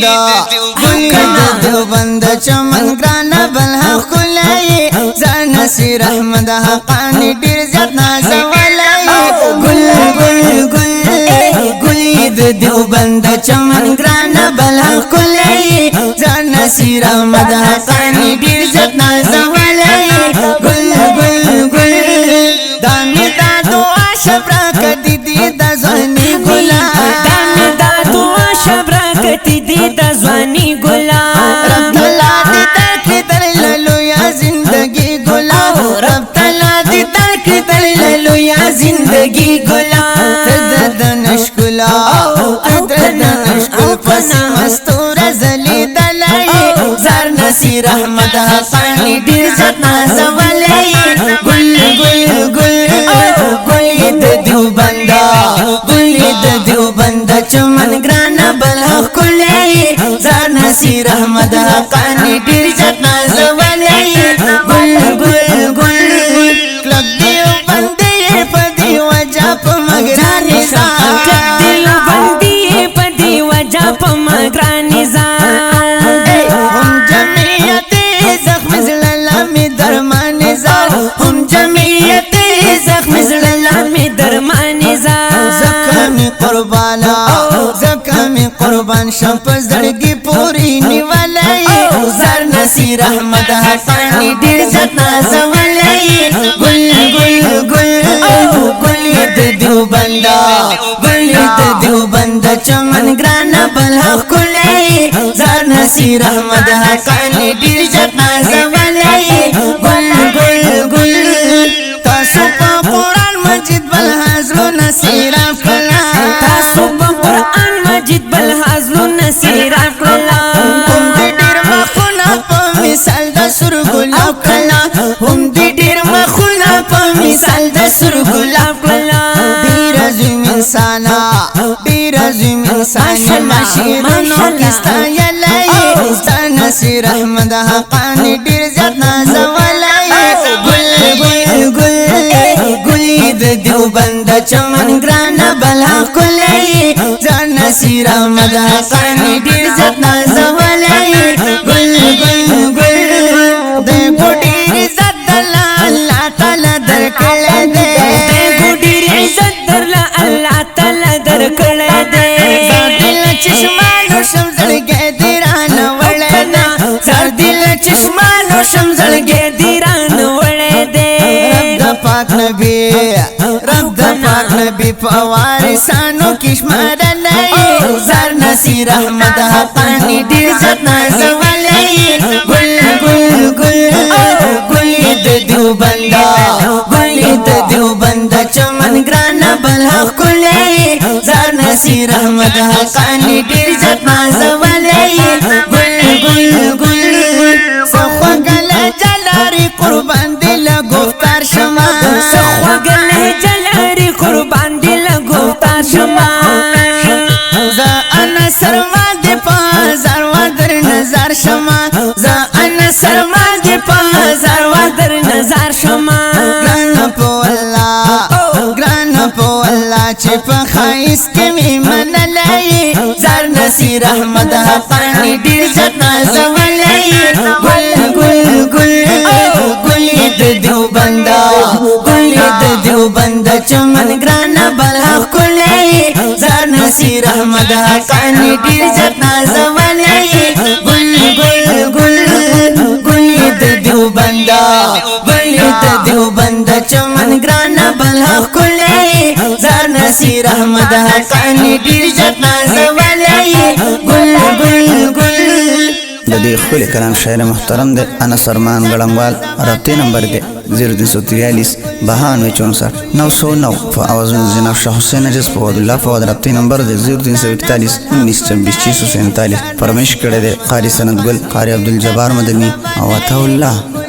بندا گل دیوبند چمن گرانا بلها خلای زار نصیر احمد حقانی ډیر زیات نازولای گل گل گل گل دیوبند چمن گرانا بلها خلای زار نصیر احمد حقانی ډیر زیات نازولای گل گل گل دانی دا دعا شبرا کدی دی د ځواني ګلا دانی دا دعا شبرا کدی دی د ځواني ګلا رب تعالی دې تاکي در لو یا زندگی ګلا رب تعالی دې تاکي در لو یا زندگی ګلا تد نشکلا تد نشکل پس مستور زلی دلای زار نصیر احمد حقانی ډیر زت نازولای گل گل گل گل د دیوبندا گل د دیوبندا چمن گرانا بلها کولای زار نصیر احمد حقانی ډیر زت نازولای گل گل گل کلک دیوبندې په دی وجا په مګرانی زا دیوبندې په دی وجا په مګرانی زا هم جمعیت زخم زړه می درمان زار هم جمعیت زخم زړه می درمان زا زکمی قربانا زکمی قربان شم پس زړګي پوری نیولای زار نصیر احمد حقانی ډیر زت نازولای گل گل گل گل د دیوبندا گل د دیوبندا چمن گرانا بلها کولای زار نصیر احمد حقانی ډیر زت نازولای گل گل گل تاسو په قران مجید بل حاضر نصیر کلا تاسو په قران مجید بل حاضر نصیر کلا هم دې ډیر مخونه په مثال د سر ګلاب کلا هم دې ډیر مخونه په مثال د سر ګلاب کلا ډیر عظیم انسان ډیر عظیم انسان مشیرونو کستا یلای ستا نصیر احمد حقانی ډیر زیات نازولای گل گل گل گل د دیوبند چمن گرانا بلها کولای زار نصیر احمد حقانی ډیر زیات نازولای گل گل گل د ګډیر عزت الله تعالی درکړه دې ګډیر عزت درله الله تعالی درکړه دې دل چشمانو شم زړګې دیران وړنا زار دل چشمانو شم زړګې دیران وړې دې رب د پاک نبی رب د پاک نبی په وارثانو کې شمارلای زار نصیر احمد حقانی ډیر زت نازولای گل گل گل گل د دیوبندا گل د دیوبندا چمن گرانا بلها کولای زار نصیر احمد حقانی ډیر زت نازولای گل گل گل سخوګل جلاری قربان دل گفتار شما سخوګل جلاری قربان دل گفتار شما ز انا سرما دی پازار و در نظر شما ز انا سرما دی پازار و در نظر شما گران په الله گران په الله چې په خایس کې می منلای زار نصیر احمد حقانی ډیر زت نازولای گل گل گل گل د دیوبندا گل د دیوبندا چمن گرانا بلها کولای زار نصیر احمد حقانی ډیر زت نازولای گل گل گل گل د دیوبندا گل د دیوبندا چمن گرانا بلها کولای زار نصیر احمد حقانی ډیر زت نازولای گل گل گل د دې خپل کلام شاعر محترم د انس ارمان ګړنګوال رابطه نمبر دی 0243 9264 909 فاوز زینب شاه حسین نجس فواد الله فواد رابطه نمبر دی 0341 1926 647 فرمایش کړی دی قاری سند ګل قاری عبدالجبار مدنی او عطا الله